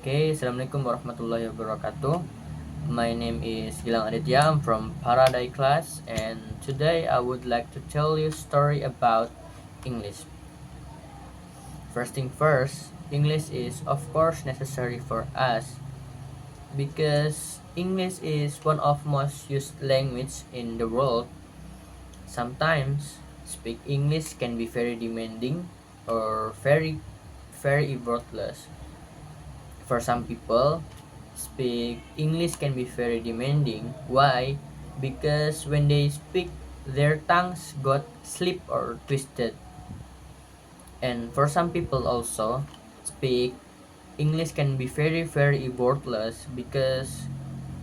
Okay, Assalamualaikum warahmatullahi wabarakatuh. My name is Gilang Aditya. I'm from Paradise class, and today I would like to tell you a story about English. First thing first, English is of course necessary for us because English is one of most used language in the world. Sometimes speak English can be very demanding or very effortless. For some people, speak English can be very demanding. Why? Because when they speak, their tongues got slip or twisted. And for some people also, speak English can be very effortless because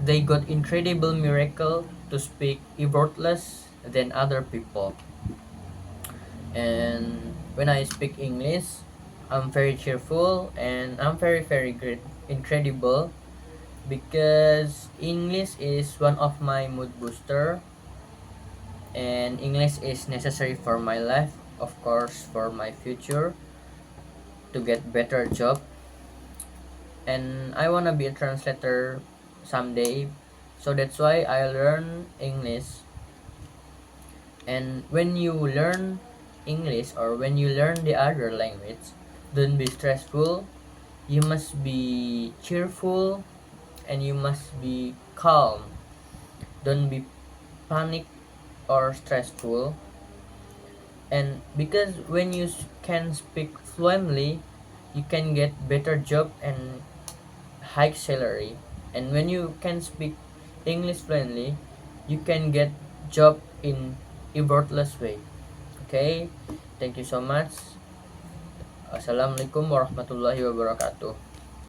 they got incredible miracle to speak effortless than other people. And when I speak English, I'm very cheerful and I'm very great, incredible because English is one of my mood booster and English is necessary for my life, of course for my future to get better job, and I wanna be a translator someday, so that's why I learn English. And when you learn English or when you learn the other language, don't be stressful, you must be cheerful and you must be calm. Don't be panic or stressful. And because when you can speak fluently, you can get better job and high salary. And when you can speak English fluently, you can get job in effortless way. Okay, thank you so much. Assalamualaikum warahmatullahi wabarakatuh.